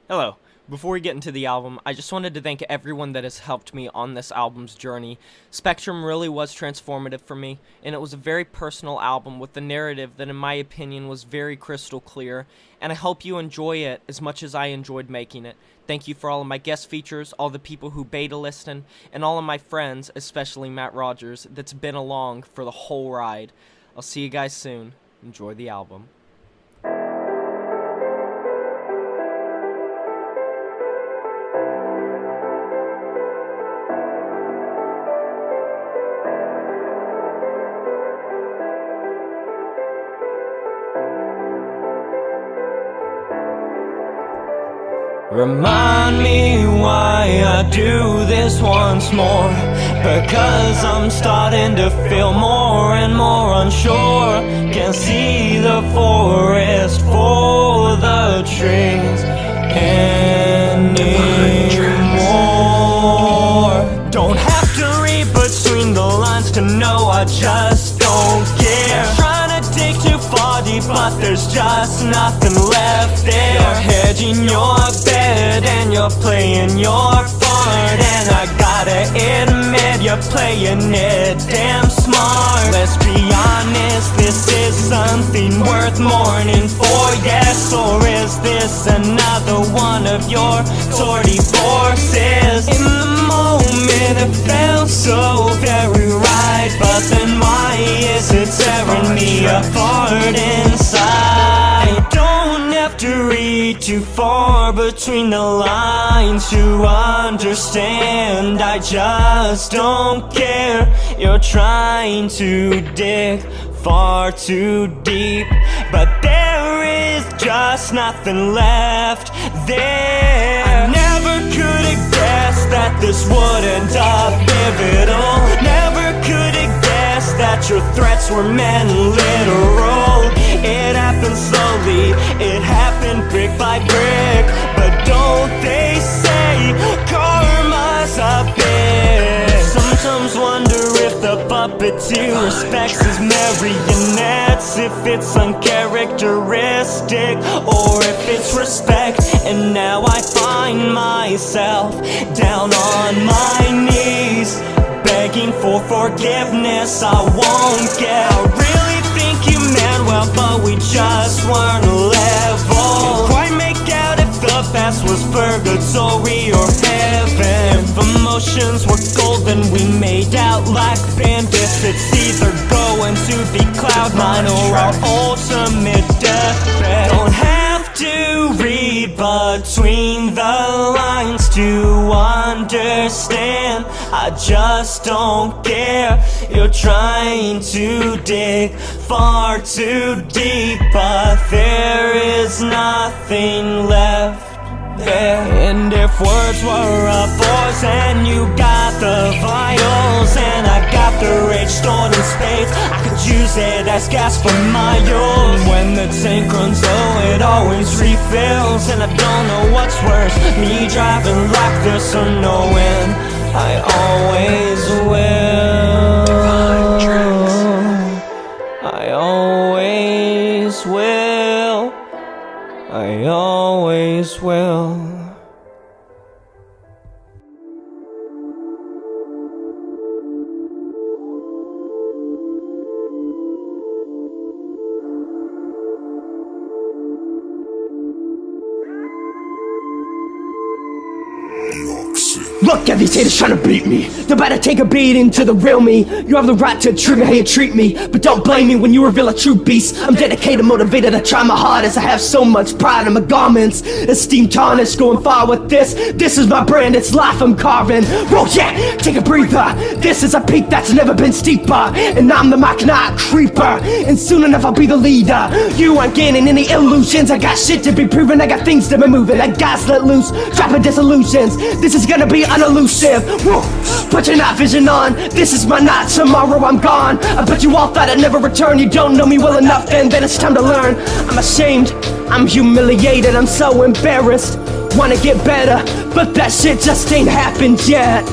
Hello. Before we get into the album, I just wanted to thank everyone that has helped me on this album's journey. Spectrum really was transformative for me, and it was a very personal album with a narrative that in my opinion was very crystal clear, and I hope you enjoy it as much as I enjoyed making it. Thank you for all of my guest features, all the people who beta listened, and all of my friends, especially Matt Rogers, that's been along for the whole ride. I'll see you guys soon. Enjoy the album. Remind me why I do this once more, because I'm starting to feel more and more unsure. Can't see the forest for the trees anymore. Don't have to read between the lines to know I just don't care. Trying to dig too far deep, but there's just nothing left there. You're hedging your bed and you're playing your part, and I gotta admit you're playing it damn smart. Let's be honest, this is something worth mourning for, yes, or is this another one of your torty forces? In the moment it felt so very right, but then why is it tearing me apart inside? I don't have to read too far between the lines to understand I just don't care. You're trying to dig far too deep, but there is just nothing left there. I never could have guessed that this would end up pivotal. Never could have guessed that your threats were meant literal. It happened slowly, it happened brick by brick, but don't they say karma's a bitch? Sometimes wonder if the puppeteer respects his marionettes, if it's uncharacteristic or if it's respect. And now I find myself down on my knees, begging for forgiveness. I won't get. I really think you meant well, but we just weren't level. Can't quite make out if the past was purgatory or heaven. If emotions were gold, then we made out like bandits. It's either going to be Cloud9 or our ultimate deathbed. Don't have to read between the lines to understand I just don't care. You're trying to dig far too deep, but there is nothing left there. And if words were a poison, you got the vials and I got the rage stored in spades. I could use it as gas for my use. When the tank runs low, it always refills, and I don't know what's worse, me driving like this or knowing I always will. I always will. I always will. Look at these haters trying to beat me. They're about to take a beating to the real me. You have the right to trigger how you treat me, but don't blame me when you reveal a true beast. I'm dedicated, motivated, I try my hardest. I have so much pride in my garments. Esteem tarnished, going far with this. This is my brand, it's life I'm carving. Whoa, yeah, take a breather. This is a peak that's never been steeper, and I'm the Mach Knight creeper, and soon enough I'll be the leader. You aren't gaining any illusions. I got shit to be proven, I got things to be moving. I got let loose, dropping disillusions. This is gonna be unelusive. Whoa. Put your night vision on. This is my night, tomorrow I'm gone. I bet you all thought I'd never return. You don't know me well enough, then it's time to learn. I'm ashamed, I'm humiliated, I'm so embarrassed. Wanna get better, but that shit just ain't happened yet.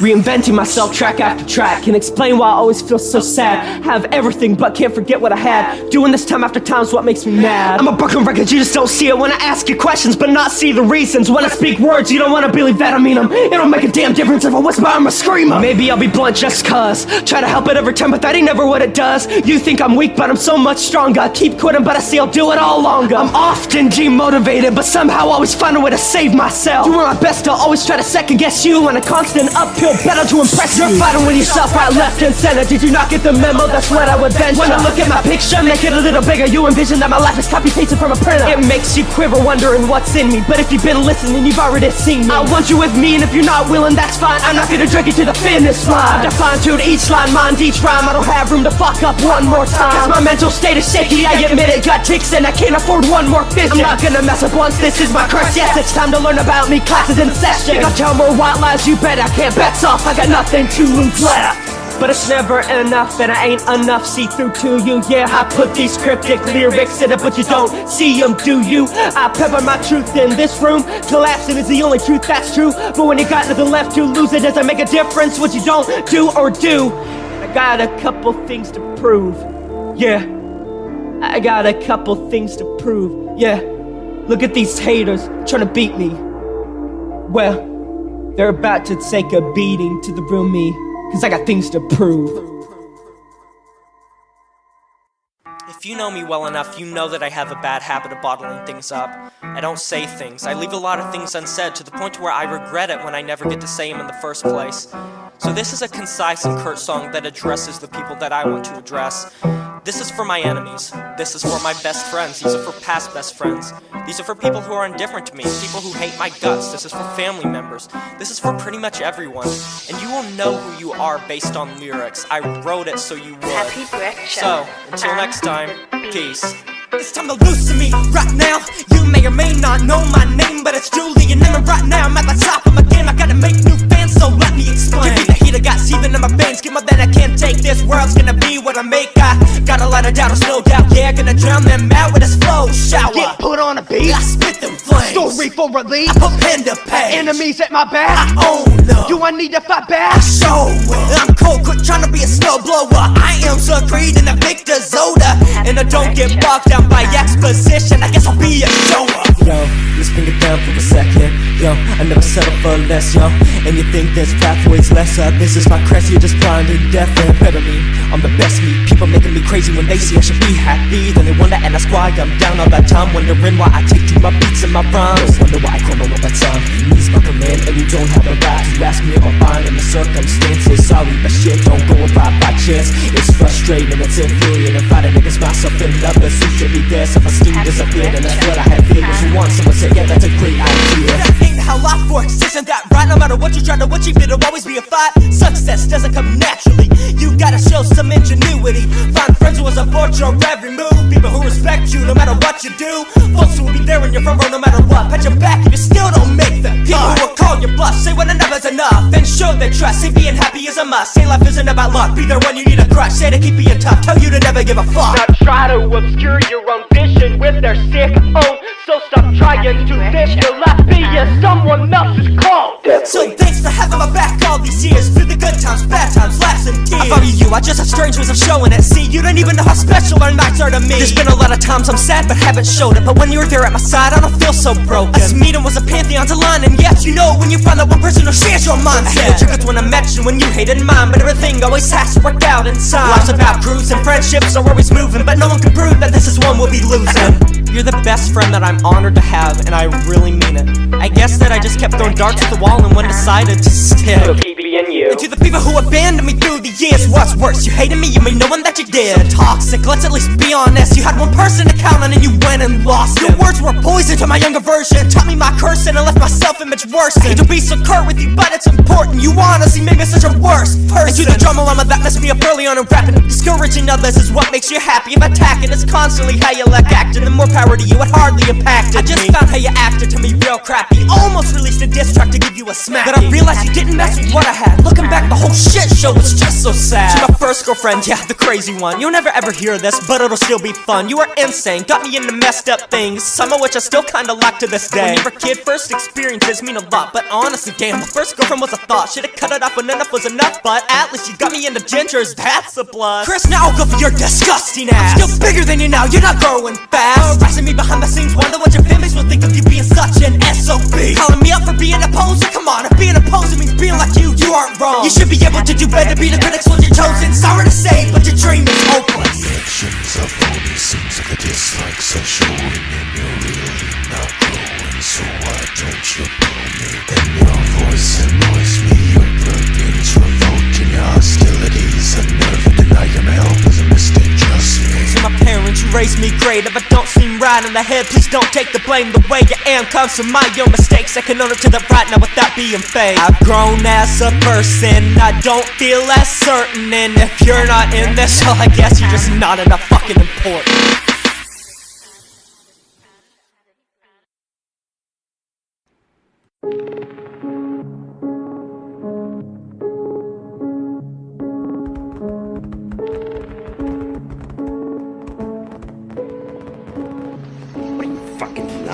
Reinventing myself track after track. Can explain why I always feel so sad. Have everything but can't forget what I had. Doing this time after time's what makes me mad. I'm a broken record, you just don't see it. When I ask you questions but not see the reasons. When I speak words you don't wanna believe that I mean them. It don't make a damn difference if I whisper I'm a screamer. Maybe I'll be blunt just cuz. Try to help it every time but that ain't never what it does. You think I'm weak but I'm so much stronger. Keep quitting but I see I'll do it all longer. I'm often demotivated but somehow always find a way to save myself. Doing my best to always try to second guess you. In a constant uphill battle to impress you. You're fighting with yourself right, left and center. Did you not get the memo? That's what I would venture. When I look at my picture, make it a little bigger. You envision that my life is copy pasted from a printer. It makes you quiver wondering what's in me. But if you've been listening you've already seen me. I want you with me and if you're not willing that's fine. I'm not gonna drag you to the finish line. Define tune each line, mind each rhyme. I don't have room to fuck up one more time. Cause my mental state is shaky, I admit it. Got ticks and I can't afford one more fist. I'm not gonna mess up once, this is my curse. Yes, it's time to learn about me, classes in session. If I tell more white lies, you bet I can't bets off. I got nothing to lose left. But it's never enough, and I ain't enough. See through to you, yeah. I put these cryptic lyrics in it, but you don't see them, do you? I pepper my truth in this room. Collapsing is the only truth that's true. But when you got to the left to lose it, does it make a difference what you don't do or do? I got a couple things to prove, yeah. I got a couple things to prove, yeah. Look at these haters trying to beat me. Well, they're about to take a beating to the real me. Cause I got things to prove. If you know me well enough, you know that I have a bad habit of bottling things up. I don't say things. I leave a lot of things unsaid to the point where I regret it when I never get to say them in the first place. So this is a concise and curt song that addresses the people that I want to address. This is for my enemies. This is for my best friends. These are for past best friends. These are for people who are indifferent to me, people who hate my guts. This is for family members. This is for pretty much everyone. And you will know who you are based on lyrics. I wrote it so you would. Happy breakfast. So, until next time, peace. It's time to lose to me right now. You may or may not know my name, but it's Julian, and right now I'm at the top of my game. I gotta make new fans, so let me explain. Give me the heat, I got seething in my veins. Give more than I can't take. This world's gonna be what I make. I got a lot of doubters, no doubt. Yeah, gonna drown them out with this flow shower. Get put on a beat. I spit them flames. Story for relief. I put pen to page. Enemies at my back. I own them. Do I need to fight back? I show it. I'm cold, quit trying to be a snowblower. I am so great in the victor's odor. And I don't get bogged down by exposition. I guess I'll be a shower. Yo, let's bring it down for a second. Yo, I never settle for less, yo. And you think there's pathways lesser. This is my crest, you're just blind and deaf. And better me, I'm the best me. People making me crazy when they see I should be happy. Then they wonder and ask why I'm down all that time. Wondering why I take to my beats and my rhymes. Wonder why I crumble all the time. Knees buckle in and you don't have a right to ask me about mine and the circumstances. Sorry, but shit don't go about by chance. It's frustrating, it's infuriating. And fighting against myself and others who should be there. Self-esteem disappeared and that's what I had feared. Was you want someone say, yeah, that's a great idea. That ain't how life works, isn't that right? No matter what you try to achieve, it'll always be a fight. Success doesn't come naturally. You gotta show some ingenuity. Find friends who will support your every move. People who respect you no matter what you do. Folks who will be there in your front row no matter what. Pat your back if you still don't make the cut. People who will call your bluff, say when enough's enough, and show their trust. Say being happy is a must. Say life isn't about luck. Be there when you need a crush. Say to keep being tough. Tell you to never give a fuck. Not try to obscure your own vision with their sick own. So stop trying to fish. Your life be as someone else's call. So thanks for having my back all these years. Through the good times, bad times, laughs and tears. I value you, I just have strange ways of showing it. See, you don't even know how special our nights are to me. There's been a lot of times I'm sad but haven't showed it. But when you're there at my side, I don't feel so broken. Us meeting was a pantheon to line. And yes, you know when you find that one person who shares your mindset. I hated you when I met you, when you hated mine. But everything always has to work out in time. Life's about crews and friendships are always moving. But no one can prove that this is one we'll be losing. You're the best friend that I'm honored to have, and I really mean it. I guess that I just kept throwing darts at the wall and one decided to stick. And to the people who abandoned me through the years, what's worse, you hated me, you made knowing that you did. So toxic, let's at least be honest. You had one person to count on and you went and lost it. Your words were poison to my younger version. Taught me my cursing and left my self-image worse. I hate to be so curt with you, but it's important. You honestly made me such a worse person. And to the drama llama that messed me up early on in rapping. Discouraging others is what makes you happy. If attacking is constantly how you like acting, the more power to you, it hardly impacted me. I just found how you acted to me real crappy. Almost released a diss track to give you a smack. But I realized you didn't mess with what I had. Looking back The whole shit show was just so sad. To my first girlfriend, yeah, the crazy one. You'll never ever hear this, but it'll still be fun. You were insane, got me into messed up things, some of which I still kinda like to this day. When you're a kid, first experiences mean a lot, but honestly, damn, my first girlfriend was a thought. Should've cut it off when enough was enough, but at least you got me into gingers, that's a plus. Chris, now I'll go for your disgusting ass. I'm still bigger than you now, you're not growing fast. Harassing me behind the scenes, wonder what your fanbase will think of you being such an S.O.B. Calling me up for being a poser, come on, if being a poser means being like you aren't wrong. You should be able to do better, be the critics when you're chosen. Sorry to say, but your dream is hopeless. Actions of only seems like a dislike, so showing and you're really not growing. So why don't you blow me? And your voice annoys me, your plugins revolt in your hostilities. Unnerved to deny your help is a mistake, trust me. To my parents, you raised me great. If I don't seem right in the head, please don't take the blame. The way I am comes from my own mistakes. I can own it to the right now without being fake. I've grown as a person, I don't feel as certain. And if you're not in this, well, I guess you're just not enough fucking important.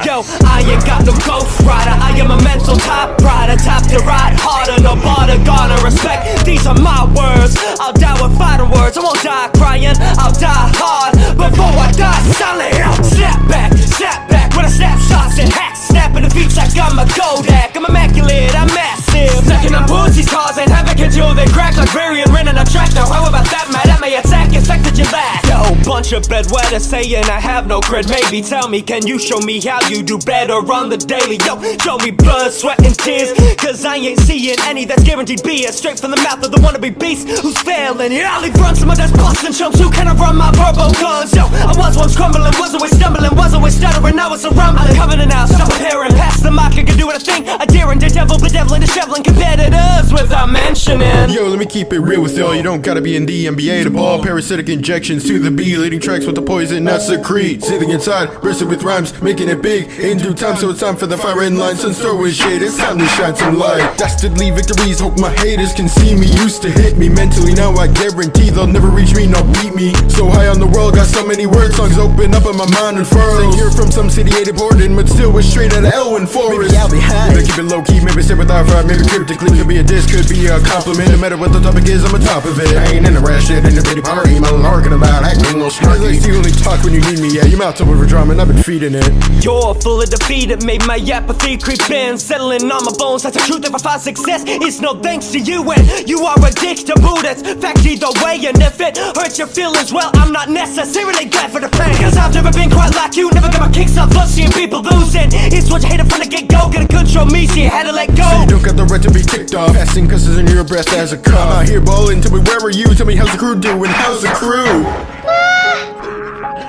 Yo, I ain't got no ghostwriter, I am a mental top rider. Top to ride harder, no border, gonna respect. These are my words, I'll die with fighting words. I won't die crying, I'll die hard before I die silent. Snap back, when I snap shots and hacks. Snapping the beats like I'm a Kodak. I'm immaculate, I'm massive. Stacking on pussies, causing havoc until they crack like variant renting a track. Now how about that, man? That may attack, infected your back. Yo, bunch of bedwetters saying I have no cred. Maybe tell me, can you show me how you do better on the daily? Yo, show me blood, sweat, and tears, cause I ain't seeing any that's guaranteed BS. Straight from the mouth of the wannabe beast who's failing. Yeah, I'll leave runs some of those bustin' chumps who cannot run my verbal guns. Yo, I was once crumbling, was always stumbling, was always stuttering, now it's a rumbling. Coming in out, stop appearing, past the mark, I can do what I think. I daring the devil, bedeviling, disheveling competitors without mentioning. Yo, let me keep it real with y'all. You don't gotta be in the NBA to ball. Parasitic injections to the B, leading tracks with the poison not secrete. Sitting inside, bursting with rhymes, making it big in due time. So it's time for the firing line. Sun's throwing shade, it's time to shine some light. Dastardly victories, hope my haters can see me. Used to hit me mentally, now I guarantee they'll never reach me, nor beat me. So high on the world, got so many word songs open up in my mind and furrows. Sing here from some city ain't important, but still we're straight out of Elwyn Forest. Maybe I'll be high. Maybe keep it low key, maybe sit without fire, maybe cryptically. Could be a diss, could be a compliment. No matter what the topic is, I'm on top of it. I ain't in the rash shit, in the bitty party. I'm larking about acting no snarky. You only talk when you need me, yeah. Your mouth's over drama and I've been feeding it. You're full of defeat, it made my apathy creep in. Settling on my bones, that's the truth. If I find success, it's no thanks to you. And you are addictable, that's fact either way. And if it hurts your feelings, well, I'm not necessarily glad for the pain. Cause I've never been quite like you, never got my kicks off of seeing people losing. It's what you hated from the get-go, gonna control me, so you had to let go. So you don't got the right to be kicked off. Passing cusses in your breast as a cop. I'm out here ballin', tell me where are you? Tell me how's the crew doing, how's the crew?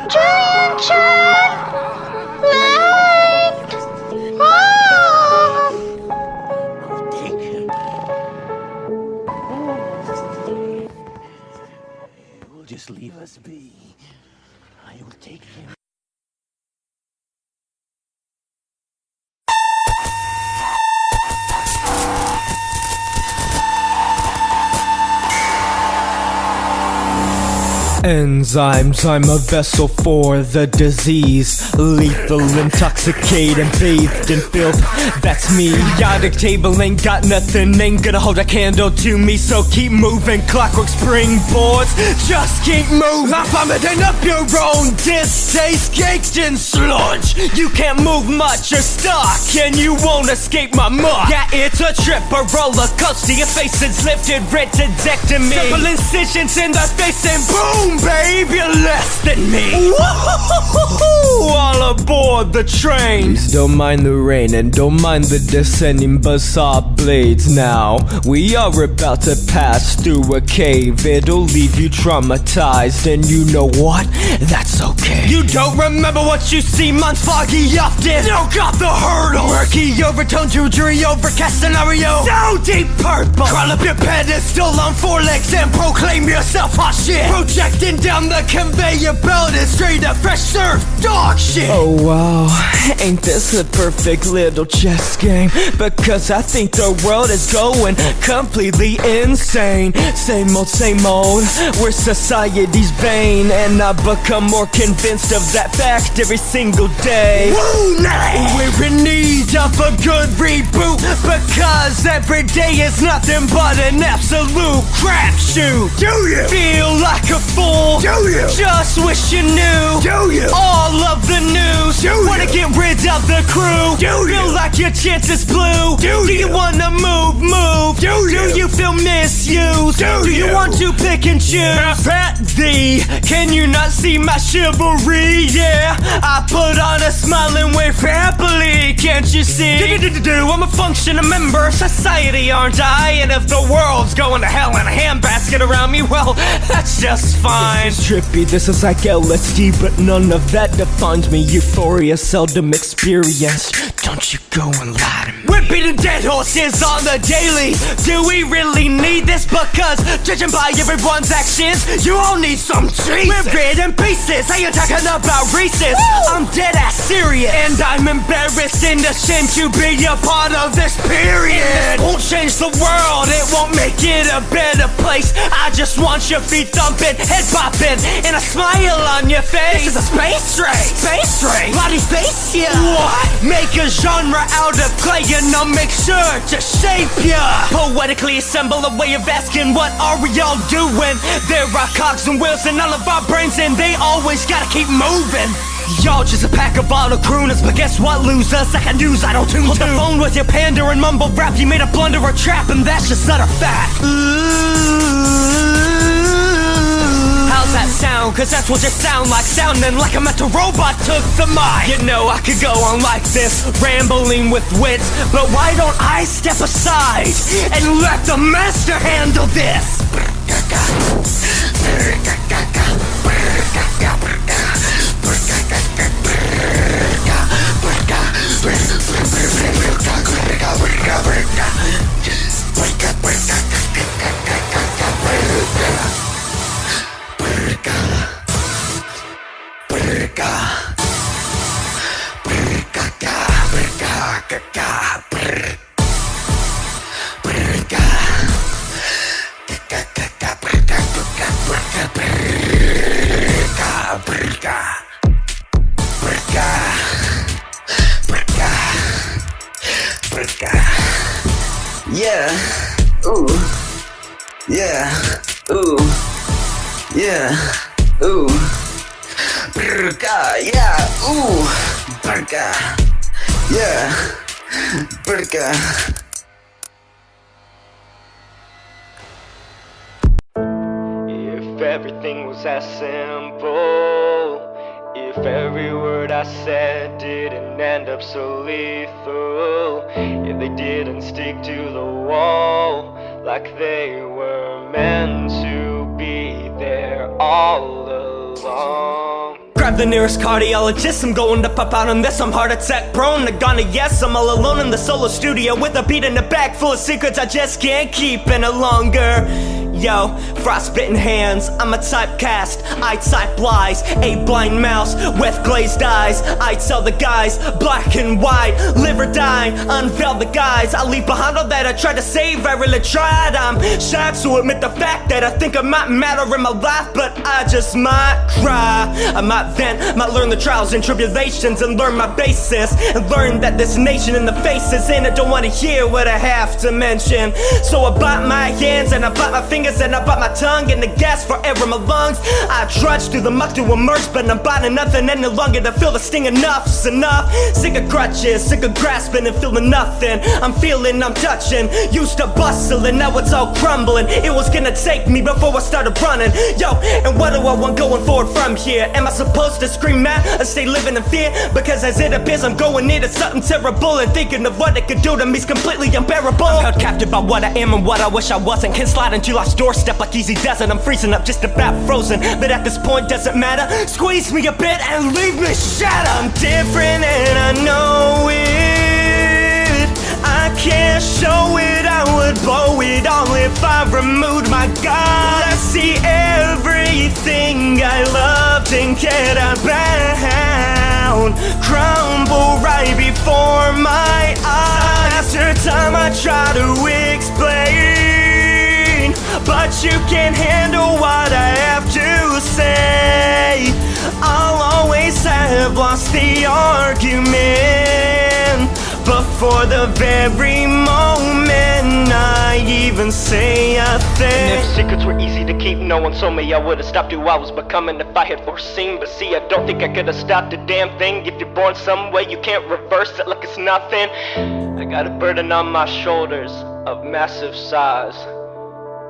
Julian, Just leave us be. I will take him. Enzymes, I'm a vessel for the disease. Lethal, intoxicating, bathed in filth, that's me. Periodic table ain't got nothing, ain't gonna hold a candle to me. So keep moving, clockwork springboards, just keep moving. I'm vomiting up your own distaste, caked in sludge. You can't move much, you're stuck, and you won't escape my muck. Yeah, it's a trip, a roller coaster, your face is lifted, retidectomy. Simple incisions in the face and boom, babe, you're less than me. Woo-hoo-hoo-hoo, all aboard the train. Please don't mind the rain and don't mind the descending bizarre blades now. We are about to pass through a cave. It'll leave you traumatized, and you know what? That's okay. You don't remember what you see, months foggy often. You got the hurdle. Murky overtone, jury overcast scenario. So deep purple. Crawl up your pedestal on four legs and proclaim yourself hot shit. Projecting down the conveyor belt is straight up fresh surf dog shit. shit. Oh wow, ain't this a perfect little chess game? Because I think the world is going completely insane. Same old, where society's vain. And I become more convinced of that fact every single day. Woo, nice. We're in need of a good reboot, because every day is nothing but an absolute crapshoot. Do you Feel like a fool? Do you Just wish you knew Do you all of the news. Do Wanna you get rid of the crew? Do you Feel like your chance is blue? Do you you wanna move? Do you feel misused? Do you you want to pick and choose? Pat thee, can you not see my chivalry? Yeah, I put on a smile and wave happily. Can't you see? I'm a functioning member of society, aren't I? And if the world's going to hell in a handbasket around me, well, that's just fine. This is trippy, this is like LSD, but none of that defines me. Euphoria seldom experienced. Don't you go and lie to me. We're beating dead horses on the daily. Do we really need this? Because judging by everyone's actions, you all need some Jesus. We're rid in pieces. I ain't talking about races. I'm dead ass serious, and I'm embarrassed and ashamed to be a part of this period. It won't change the world, it won't make it a better place. I just want your feet thumping, head popping, and a smile on your face. This is a space race. Space race? Bloody space, yeah. What? Make a genre out of clay and I'll make sure to shape ya. Poetically assemble a way of asking, what are we all doing? There are cogs and wheels in all of our brains, and they always gotta keep moving. Y'all just a pack of auto crooners, but guess what, losers? Second news I don't tune to. Hold the phone with your pander and mumble rap. You made a blunder or trap, and that's just not a fact. How's that sound? Cause that's what you sound like. Sounding like a mental robot took the mic. You know I could go on like this, rambling with wits, but why don't I step aside and let the master handle this? Yeah, ooh, yeah, ooh, yeah, ooh, brrka, yeah, ooh, brrka, yeah, brrka. If everything was as simple, if every word I said didn't end up so lethal, if they didn't stick to the wall like they were meant to be there all along. Grab the nearest cardiologist, I'm going to pop out on this. I'm heart attack prone, Nagana, yes. I'm all alone in the solo studio with a beat in the back full of secrets I just can't keep any longer. Yo, frostbitten hands, I'm a typecast, I type lies, a blind mouse with glazed eyes. I tell the guys, black and white, live or die, unveil the guise. I leave behind all that I tried to save, I really tried. I'm shy to admit the fact that I think I might matter in my life, but I just might cry. I might vent, might learn the trials and tribulations and learn my basis, and learn that this nation in the faces in it don't want to hear what I have to mention. So I bite my hands and I bite my fingers and I bite my tongue and the gas for air in my lungs. I trudge through the muck to emerge, but I'm biting nothing any longer to feel the sting. Enough's enough. Sick of crutches, sick of grasping and feeling nothing. I'm feeling, I'm touching, used to bustling, now it's all crumbling. It was gonna take me before I started running. Yo, and what do I want going forward from here? Am I supposed to scream out or stay living in fear? Because as it appears I'm going into something terrible, and thinking of what it could do to me's completely unbearable. I'm held captive by what I am and what I wish I wasn't. Can't slide into life's doorstep like easy does it. I'm freezing up, just about frozen, but at this point doesn't matter. Squeeze me a bit and leave me shattered. I'm different and I know it. I can't show it, I would blow it all if I removed my guard. I see everything I loved and cared about. down, crumble right before my eyes. Time after time I try to explain, but you can't handle what I have to say. I'll always have lost the argument, but for the very moment I even say a thing. And if secrets were easy to keep, no one told me I would've stopped who I was becoming if I had foreseen. But see, I don't think I could've stopped a damn thing. If you're born some way, you can't reverse it like it's nothing. I got a burden on my shoulders of massive size.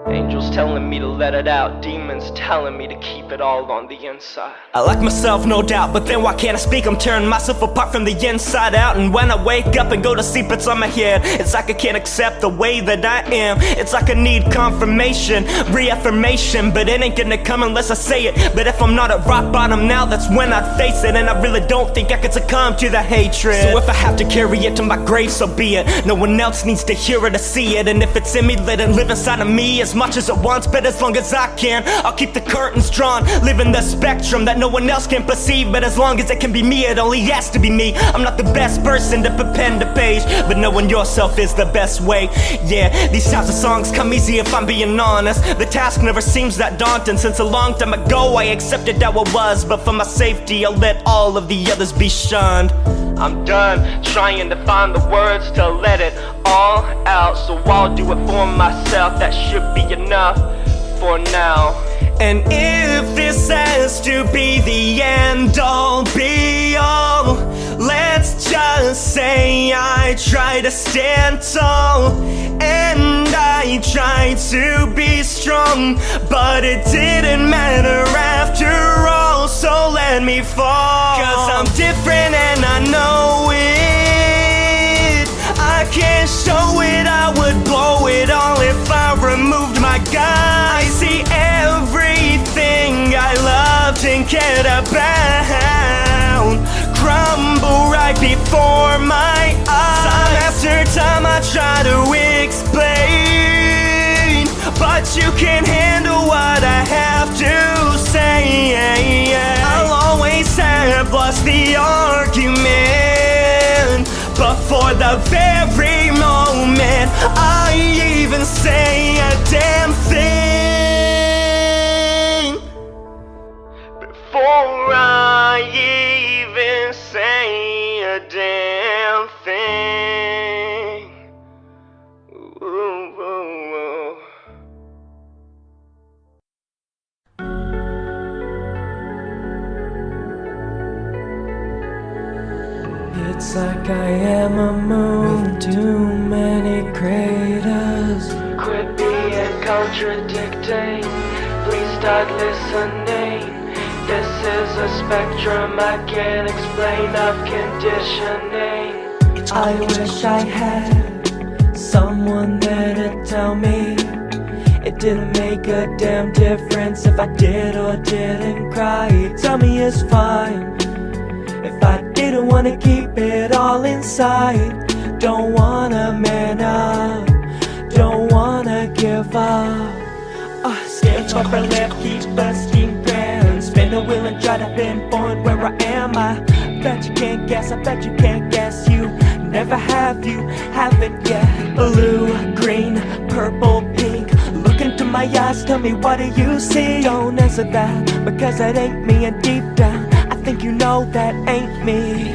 Angels telling me to let it out, demons telling me to keep it all on the inside. I like myself, no doubt, but then why can't I speak? I'm tearing myself apart from the inside out. And when I wake up and go to sleep, it's on my head. It's like I can't accept the way that I am. It's like I need confirmation, reaffirmation, but it ain't gonna come unless I say it. But if I'm not at rock bottom now, that's when I'd face it. And I really don't think I could succumb to the hatred. So if I have to carry it to my grave, so be it. No one else needs to hear it or see it. And if it's in me, let it live inside of me as much as it wants, but as long as I can, I'll keep the curtains drawn, live in the spectrum that no one else can perceive. But as long as it can be me, it only has to be me. I'm not the best person to put pen to page, but knowing yourself is the best way. Yeah, these types of songs come easy if I'm being honest. The task never seems that daunting. Since a long time ago I accepted how it was, but for my safety I'll let all of the others be shunned. I'm done trying to find the words to let it all out, so I'll do it for myself. That should be enough for now. And if this has to be the end all be all, let's just say I try to stand tall, and I tried to be strong, but it didn't matter after all. So let me fall, 'cause I'm different and I know it. I can't show it, I would blow it all if I removed my guise. I see everything I loved and cared about crumble right before my eyes. Time after time I try to explain, but you can't handle what I have to say. I'll always have lost the argument, but for the very moment I even say a damn thing. Before I even say a damn thing. Ooh, ooh, ooh. It's like I am a moon with too many craters. Quit being contradicting, please start listening. This is a spectrum I can't explain of conditioning. I wish I had someone there to tell me it didn't make a damn difference if I did or didn't cry. Tell me it's fine if I didn't wanna keep it all inside. Don't wanna man up, don't wanna give up. Stand upper left, keep busting ground. Spin the wheel and try to pinpoint where I am. I bet you can't guess, I bet you can't guess. You never have, you haven't yet. Blue, green, purple, pink. Look into my eyes, tell me what do you see? Don't answer that, because that ain't me. And deep down I think you know that ain't me.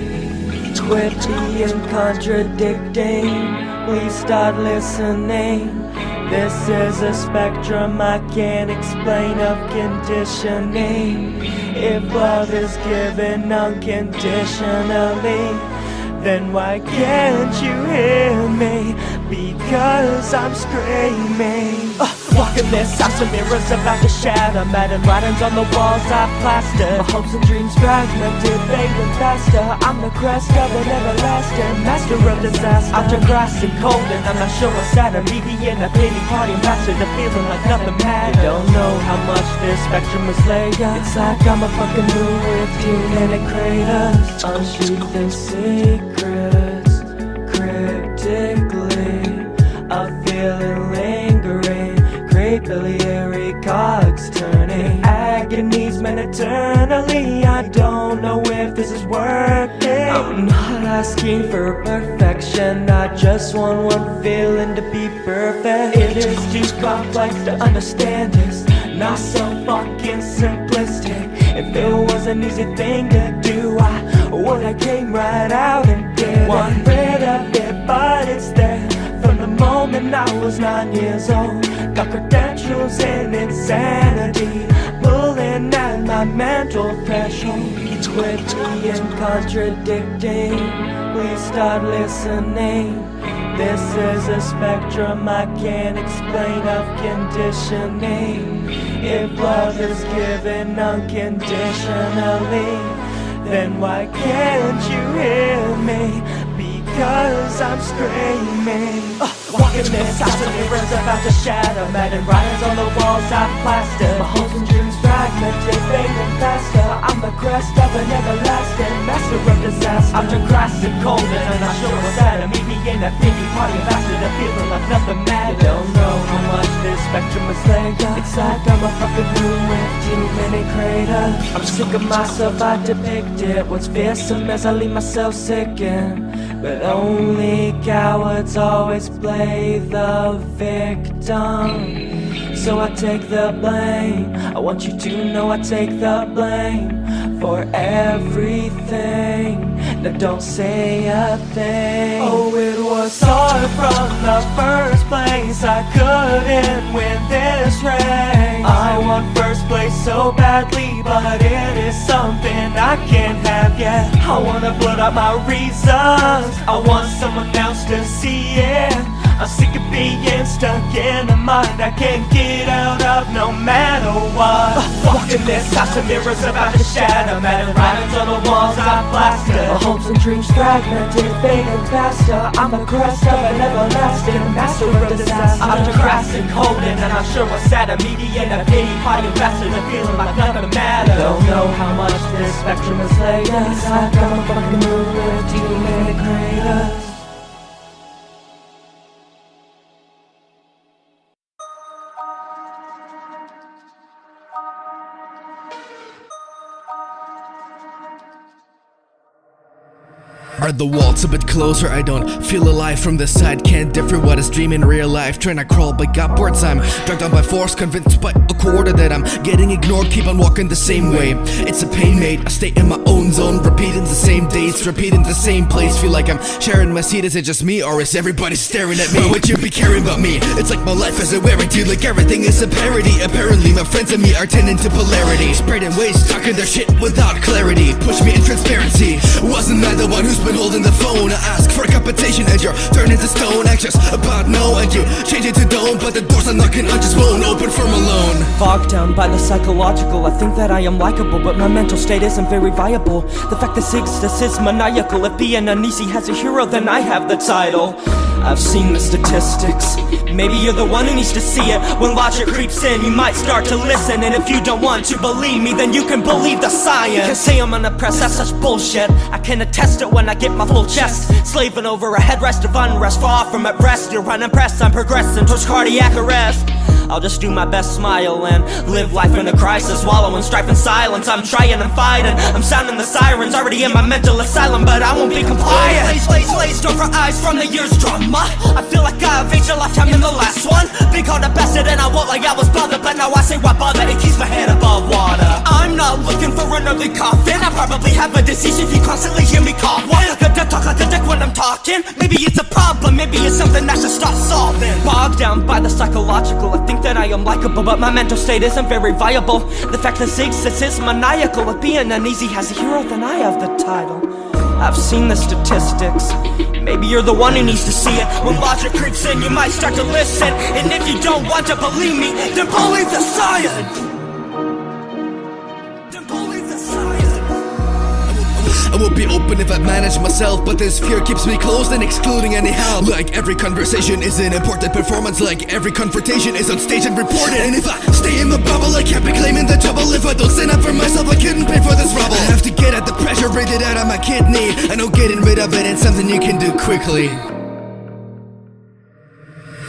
Quit being contradicting, please start listening. This is a spectrum I can't explain of conditioning. If love is given unconditionally, then why can't you hear me? Because I'm screaming. Walking this house of mirrors about to shatter. Madden writings on the walls I plaster. My hopes and dreams fragmented, fading faster. I'm the crest of an everlasting master of disaster. After grass and cold and I'm not sure what's at. Me being a pity party master, the feeling like nothing matters. Don't know how much this spectrum is laid up. It's like I'm a fucking moon with too many craters. Unsheathing secrets, cryptically, a feeling lingering, creepily cogs turning, agonies meant eternally. I don't know if this is worth perfect. I'm not asking for perfection, I just want one feeling to be perfect. It is too complex to understand this, not so fucking simplistic. If it was an easy thing to do, I would have came right out and did one rid of it, but it's there from the moment I was 9 years old. Got credentials in insanity, pulling at my mental threshold. Quit being contradicting, please start listening. This is a spectrum I can't explain of conditioning. If love is given unconditionally, then why can't you hear me? Because I'm screaming. Walking this house of mirrors about to shatter, mad and writings on the walls I plaster. My hopes and dreams fragmented, fading faster. I'm the crest of an everlasting master of disaster. After crashing cold and I'm not sure what's at me being that pity party ambassador, feeling like nothing matters. You don't know how much this spectrum is laid up. It's like I'm a fucking room with too many craters. I'm sick of myself, I depict it. What's fearsome as I leave myself sickened. But only cowards always play the victim. So I take the blame. I want you to know I take the blame for everything. Now don't say a thing. Oh, it was hard from the first place. I couldn't win this race. I want first place so badly, but it is something I can't have yet. I wanna put up my reasons, I want someone else to see it. I'm sick of being stuck in a mind I can't get out of no matter what. Walking this house of mirrors about to shatter, mad and writings on the walls I plaster. My hopes and dreams fragmented, fading faster. I'm the crest of an everlasting master of disaster. After crashing cold and I'm not sure what's at a median, a pity party ambassador, feeling like nothing matters. Don't know how much this spectrum is laid up. It's like I'm a fucking moon with too many craters. Are the walls a bit closer? I don't feel alive from the side. Can't differ what is dream in real life. Trying to crawl but got boards. I'm dragged down by force, convinced by a quarter that I'm getting ignored. Keep on walking the same way. It's a pain mate. I stay in my own zone, repeating the same dates, repeating the same place. Feel like I'm sharing my seat. Is it just me or is everybody staring at me? Why would you be caring about me? It's like my life is a wearing to, like everything is a parody. Apparently my friends and me are tending to polarity, spreading ways, talking their shit without clarity. Push me in transparency. Wasn't I the one who's been holding the phone? I ask for compensation and you're turning to stone. Anxious about no, and you change it to don't, but the doors I'm knocking on just won't open from alone. Bogged down by the psychological, I think that I am likable, but my mental state isn't very viable. The fact that success is maniacal. If being uneasy has a hero, then I have the title. I've seen the statistics. Maybe you're the one who needs to see it. When logic creeps in, you might start to listen. And if you don't want to believe me, then you can believe the science. You can say I'm unoppressed, that's such bullshit. I can attest it when I get my full chest. Slaving over a headrest of unrest, far from at rest. You're unimpressed, I'm progressing towards cardiac arrest. I'll just do my best, smile and live life in a crisis, wallow in strife and silence. I'm trying and fighting, I'm sounding the sirens, already in my mental asylum, but I won't be compliant. Glazed over eyes from the year's drama. I feel like I've aged a lifetime in the last one. Big heart bastard and I won't like I was bothered, but now I say why bother, it keeps my head above water. I'm not looking for another coffin, I probably have a disease if you constantly hear me cough. I talk like a dick when I'm talking. Maybe it's a problem, maybe it's something I should start solving. Bogged down by the psychological, I think that I am likable, but my mental state isn't very viable. The fact that success is maniacal. If being uneasy has a hero, then I have the title. I've seen the statistics. Maybe you're the one who needs to see it. When logic creeps in, you might start to listen. And if you don't want to believe me, then believe the science. Then believe the science. I would be open if I managed myself, but this fear keeps me closed and excluding any help. Like every conversation is an important performance, like every confrontation is on stage and reported. And if I stay in my bubble, I can't be claiming the trouble. If I don't stand up for myself, I couldn't pay for this rubble. I have to get at the pressure, breathe it out of my kidney. I know getting rid of it ain't something you can do quickly.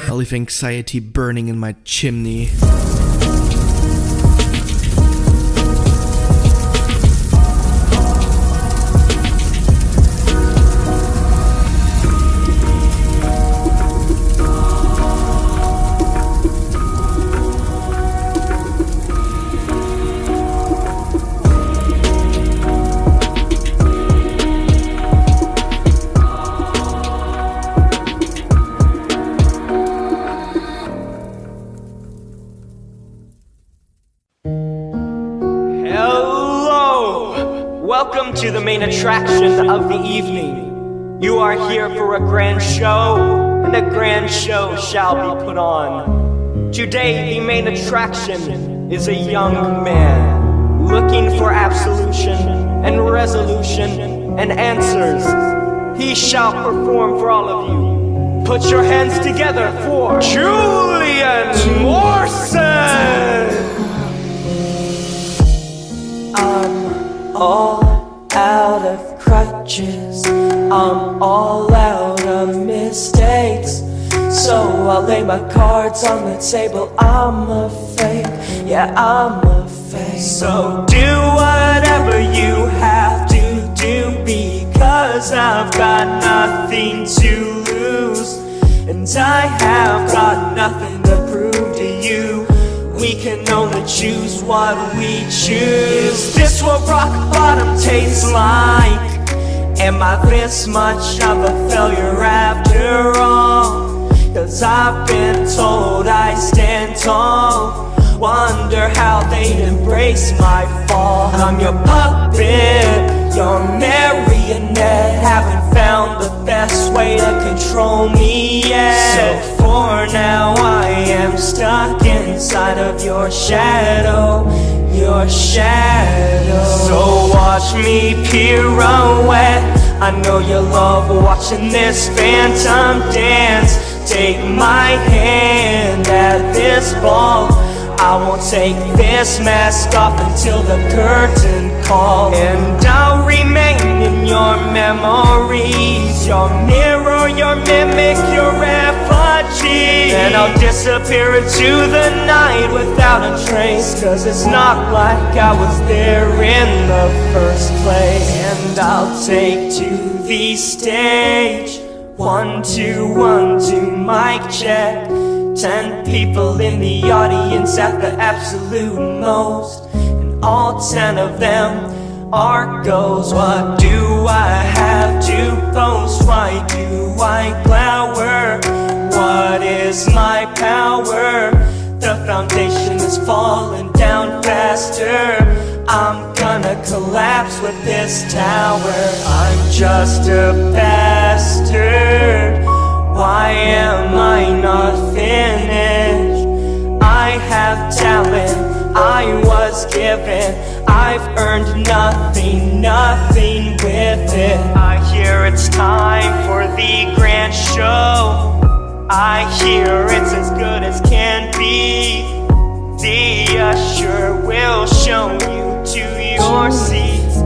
I'll leave anxiety burning in my chimney. main attraction of the evening. You are here for a grand show, and a grand show shall be put on. Today the main attraction is a young man looking for absolution and resolution and answers. He shall perform for all of you. Put your hands together for Julian Morrison! I'm all out of crutches, I'm all out of mistakes. So I'll lay my cards on the table. I'm a fake, yeah, I'm a fake. So do whatever you have to do, because I've got nothing to lose, and I have got nothing to prove to you. We can only choose what we choose. Is this what rock bottom tastes like? Am I this much of a failure after all? 'Cause I've been told I stand tall. Wonder how they'd embrace my fall. I'm your puppet, your marionette. Haven't found the best way to control me yet. So for now I am stuck inside of your shadow, your shadow. So watch me pirouette. I know you love watching this phantom dance. Take my hand at this ball. I won't take this mask off until the curtain calls. And I'll remain in your memories, your mirror, your mimic, your effigy. Then I'll disappear into the night without a trace, 'cause it's not like I was there in the first place. And I'll take to the stage. 1, 2, 1, 2, mic check. 10 people in the audience at the absolute most, and all 10 of them are ghosts. What do I have to boast? Why do I glower? What is my power? The foundation is falling down faster. I'm gonna collapse with this tower. I'm just a bastard. Why am I not finished? I have talent I was given. I've earned nothing, nothing with it. I hear it's time for the grand show. I hear it's as good as can be. The usher will show you to your seats,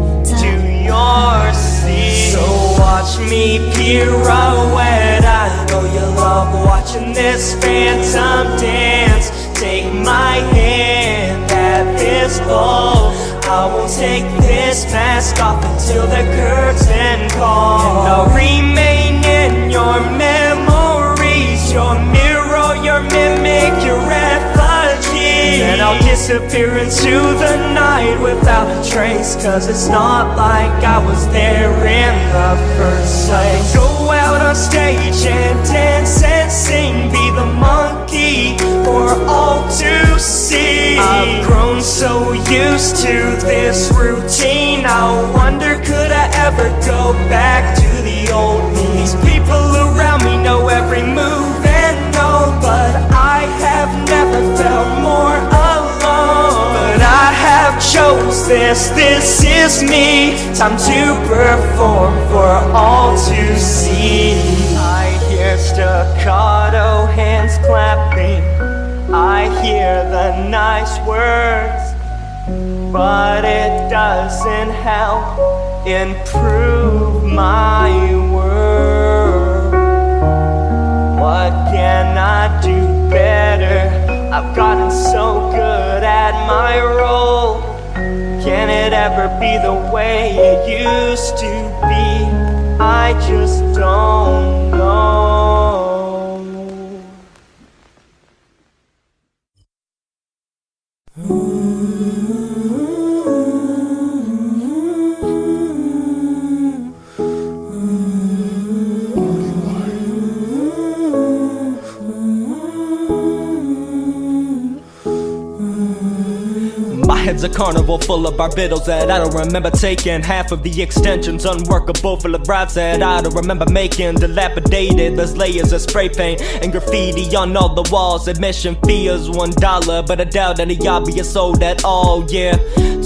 to your seats. So watch me pirouette. I know you love watching this phantom dance. Take my hand at this ball. I won't take this mask off until the curtain calls. And I'll remain in your memories, your mirror, your mimic, your effigy. And I'll disappear into the night without a trace, 'cause it's not like I was there in the first place. Go out on stage and dance and sing, be the monkey for all to see. I've grown so used to this routine, I wonder could I ever go back to the old me. These people around me know every move and know, but I have never felt more alone. But I have chose this is me. Time to perform for all to see. I hear staccato hands clapping, I hear the nice words, but it doesn't help improve my world. What can I do better? I've gotten so good at my role. Can it ever be the way it used to be? I just don't know. head's a carnival full of barbiddles that I don't remember taking. Half of the extensions unworkable, full of routes that I don't remember making. Dilapidated, there's layers of spray paint and graffiti on all the walls. Admission fee is $1, but I doubt any obvious sold at all, yeah.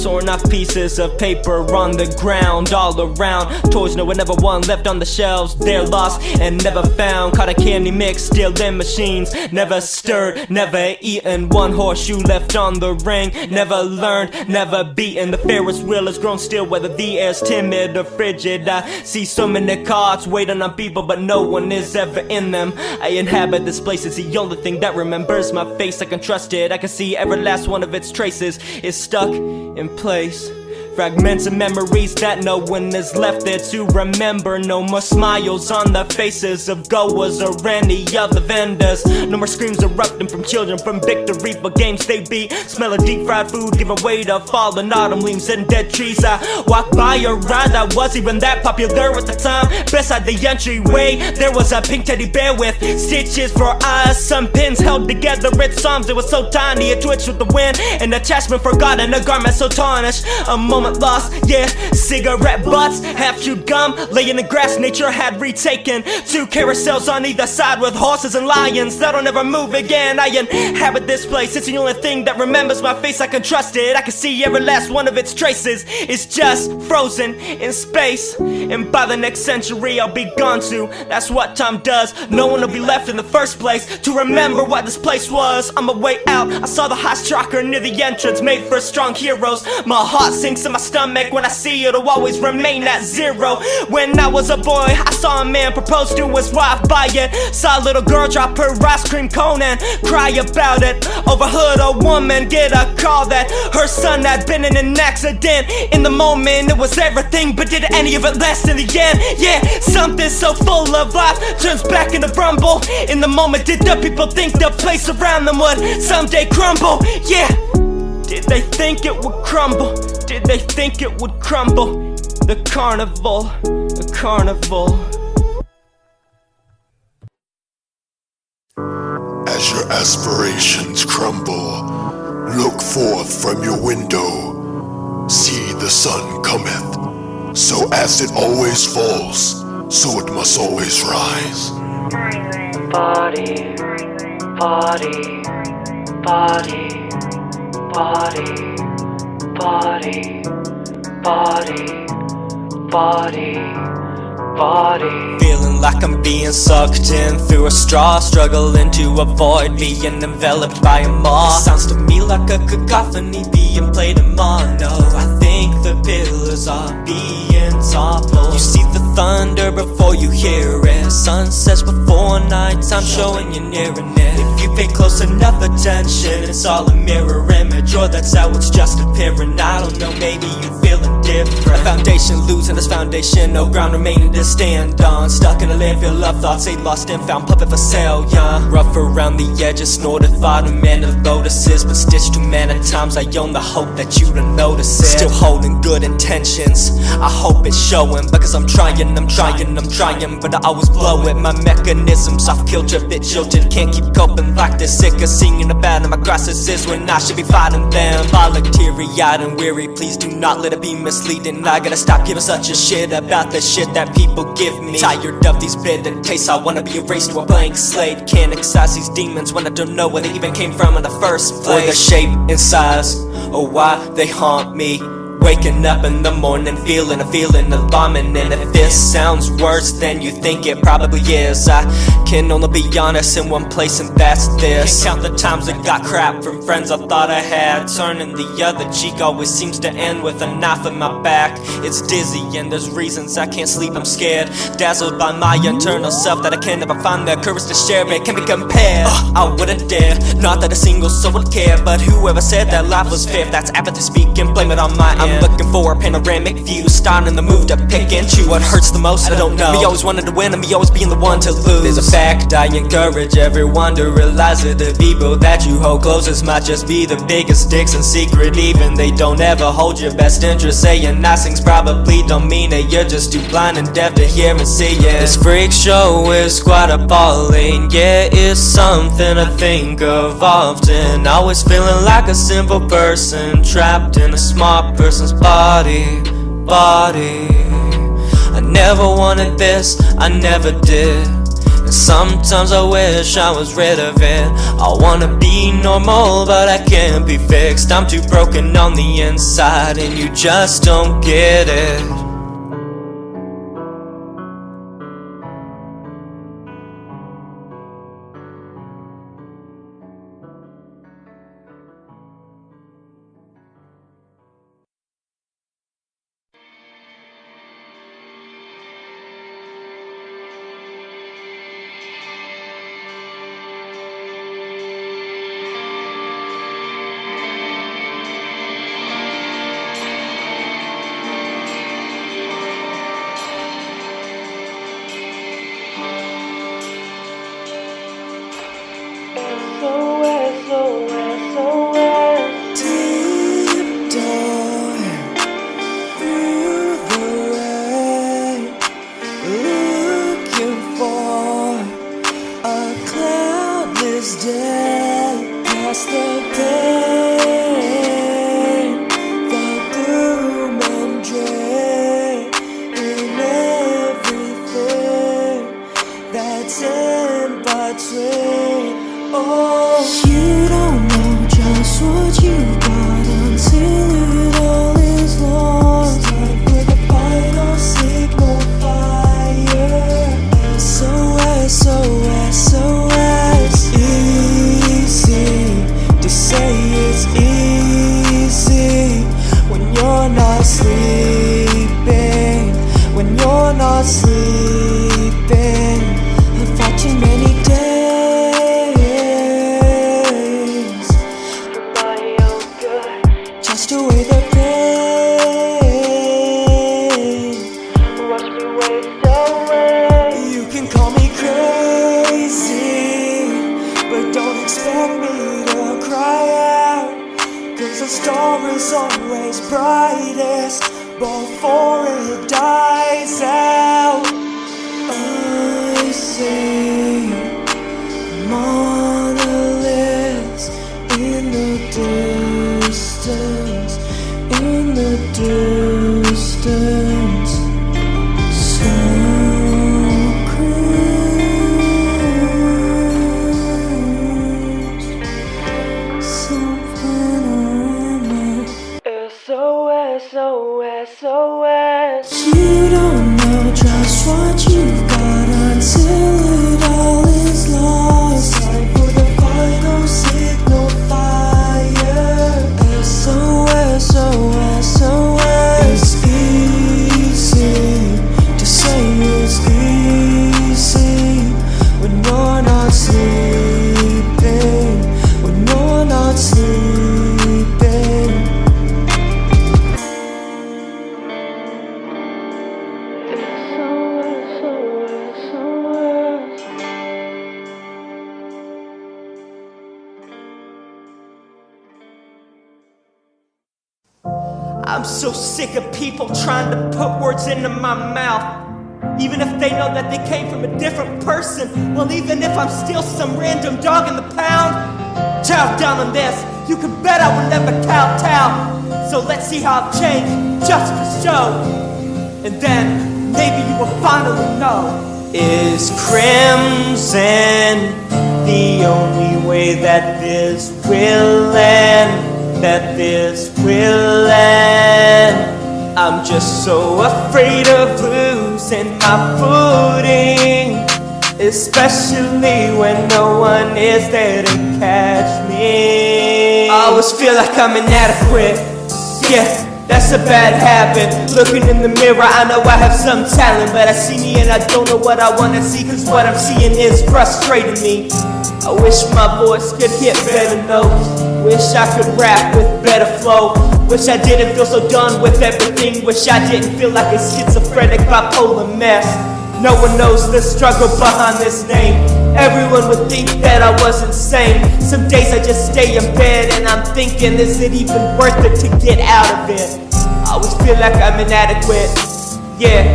Torn off pieces of paper on the ground all around. Toys no one ever won, left on the shelves, they're lost and never found. Cotton candy mix, still in machines, never stirred, never eaten. One horseshoe left on the ring, never learned, never beaten. The Ferris wheel has grown still, whether the air's timid or frigid. I see so many carts waiting on people, but no one is ever in them. I inhabit this place, it's the only thing that remembers my face. I can trust it, I can see every last one of its traces is stuck in place. Fragments of memories that no one is left there to remember. No more smiles on the faces of goers or any of the vendors. No more screams erupting from children from victory for games they beat. Smell of deep fried food giving way to fallen autumn leaves and dead trees. I walked by a ride that wasn't even that popular at the time. Beside the entryway there was a pink teddy bear with stitches for eyes. Some pins held together its arms. It was so tiny it twitched with the wind. An attachment forgotten, a garment so tarnished. A moment lost, yeah. Cigarette butts, half chewed gum, lay in the grass nature had retaken. Two carousels on either side with horses and lions that'll never move again. I inhabit this place, it's the only thing that remembers my face. I can trust it, I can see every last one of its traces. It's just frozen in space, and by the next century I'll be gone too. That's what time does, no one will be left in the first place to remember what this place was. On my way out, I saw the high striker near the entrance, made for strong heroes. My heart sinks in my stomach when I see it'll always remain at zero. When I was a boy, I saw a man propose to his wife by it. Saw a little girl drop her ice cream cone and cry about it. Overheard a woman get a call that her son had been in an accident. In the moment it was everything, but did any of it last in the end? Yeah, something so full of life turns back into rumble. In the moment did the people think the place around them would someday crumble? Yeah. Did they think it would crumble? Did they think it would crumble? The carnival, the carnival. As your aspirations crumble, look forth from your window. See the sun cometh. So as it always falls, so it must always rise. Body, body, body. Body, body, body, body, body. Feeling like I'm being sucked in through a straw, struggling to avoid being enveloped by a moth. It sounds to me like a cacophony being played in mono. I think the pillars are being toppled. You see the thunder before you hear it. Sunsets before nighttime showing you nearing it. If you pay close enough attention, it's all a mirror image, or that's how it's just appearing. I don't know, maybe you feeling different. A foundation losing its foundation, no ground remaining to stand on. Stuck in a landfill of thoughts, a lost and found puppet for sale, yeah. Rough around the edges, snorted thought of man of lotuses, but stitched too many times. I own the hope that you don't notice it. Still holding good intentions, I hope it's showing, because I'm trying, but I always blow it. My mechanisms off kilter, bit jilted, can't keep coping like this. Sick of singing about my grasses is when I should be fighting them. I look teary-eyed and weary, please do not let it be misleading. I gotta stop giving such a shit about the shit that people give me. Tired of these bitter tastes, I wanna be erased to a blank slate. Can't excise these demons when I don't know where they even came from in the first place, or their shape and size, or why they haunt me. Waking up in the morning feeling a feeling alarming. And if this sounds worse than you think it probably is, I can only be honest in one place, and that's this. Can't count the times I got crap from friends I thought I had. Turning the other cheek always seems to end with a knife in my back. It's dizzy and there's reasons I can't sleep, I'm scared. Dazzled by my internal self that I can never find the courage to share. It can be compared, I wouldn't dare. Not that a single soul would care, but whoever said that life was fair, if that's apathy speaking, blame it on my I'm looking for a panoramic view, starting the move to pick and chew. What hurts the most, I don't know. Me always wanted to win and me always being the one to lose. There's a fact I encourage everyone to realize that the people that you hold closest might just be the biggest dicks in secret. Even they don't ever hold your best interest. Saying nice things probably don't mean that you're just too blind and deaf to hear and see it. This freak show is quite appalling. Yeah, it's something I think of often. Always feeling like a simple person trapped in a smart person's body. I never wanted this, I never did. And sometimes I wish I was rid of it. I wanna be normal, but I can't be fixed. I'm too broken on the inside, and you just don't get it. I'm so sick of people trying to put words into my mouth, even if they know that they came from a different person. Well, even if I'm still some random dog in the pound, chow down on this, you can bet I will never kowtow. So let's see how I've changed, just for show, and then maybe you will finally know. Is crimson the only way that this will end? That this will end. I'm just so afraid of losing my footing, especially when no one is there to catch me. I always feel like I'm inadequate. Yeah, that's a bad habit. Looking in the mirror, I know I have some talent, but I see me and I don't know what I wanna see, cause what I'm seeing is frustrating me. I wish my voice could hit better notes. Wish I could rap with better flow. Wish I didn't feel so done with everything. Wish I didn't feel like a schizophrenic bipolar mess. No one knows the struggle behind this name. Everyone would think that I was insane. Some days I just stay in bed and I'm thinking, is it even worth it to get out of it? I always feel like I'm inadequate. Yeah,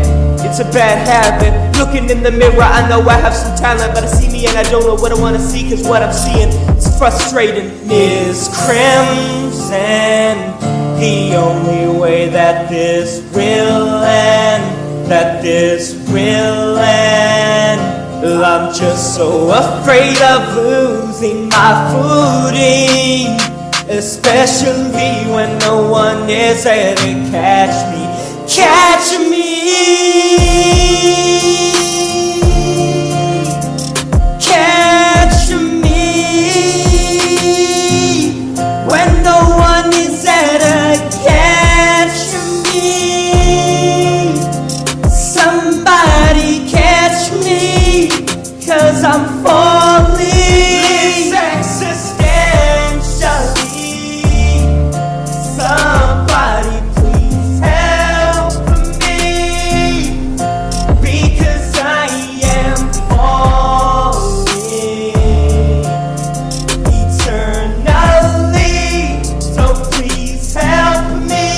it's a bad habit. Looking in the mirror, I know I have some talent, but I see me and I don't know what I wanna see, cause what I'm seeing is frustrating. Is crimson the only way that this will end? That this will end? Well, I'm just so afraid of losing my footing, especially when no one is there to catch me. Catch me, catch me, when no one is there to catch me. Somebody catch me, 'cause I'm falling. Somebody please help me, because I am falling eternally. So please help me.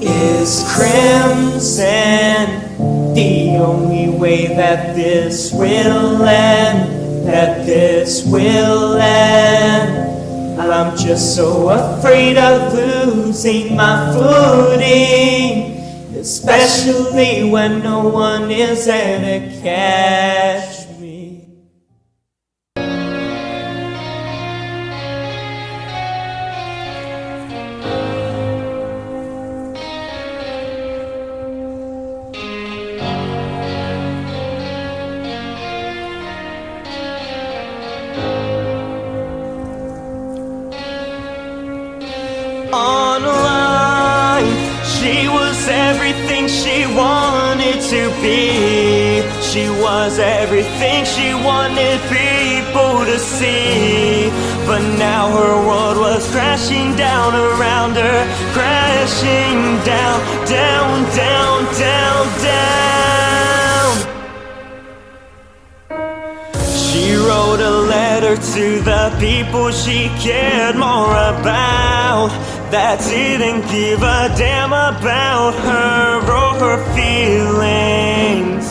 Is crimson the only way that this will end? That this will end? I'm just so afraid of losing my footing, especially when no one is there to catch me. Online, she was everything she wanted to be. She was everything she wanted people to see. But now her world was crashing down around her, crashing down, down, down, down, down. She wrote a letter to the people she cared more about, that didn't give a damn about her or her feelings.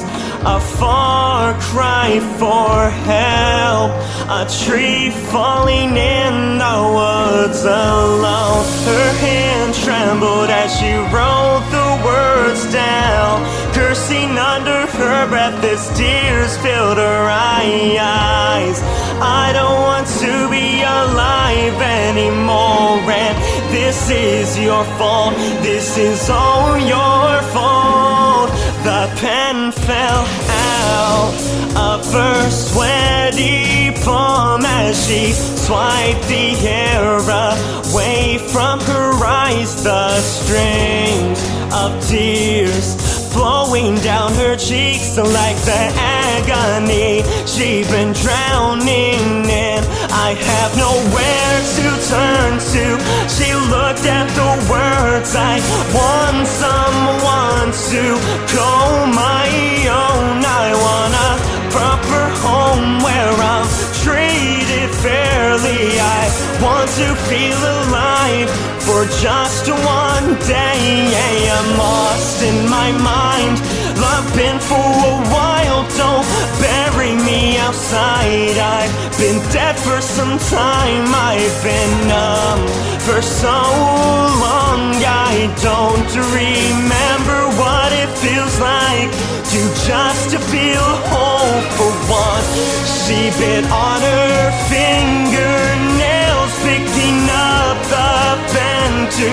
A far cry for help, a tree falling in the woods alone. Her hand trembled as she wrote the words down, cursing under her breath as tears filled her eyes. I don't want to be alive anymore, and this is your fault, this is all your fault. The pen fell out of her sweaty palm as she swiped the air away from her eyes. The strings of tears flowing down her cheeks like the agony she'd been drowning in. I have nowhere to turn to. She looked at the words, I want someone to call my own. I want a proper home where I'm treated fairly. I want to feel alive for just one day. I'm lost in my mind, I've been for a while. Don't bury me outside, I've been dead for some time. I've been numb for so long, I don't remember what it feels like to just feel whole for once. She bit on her fingernails, picking up the pen to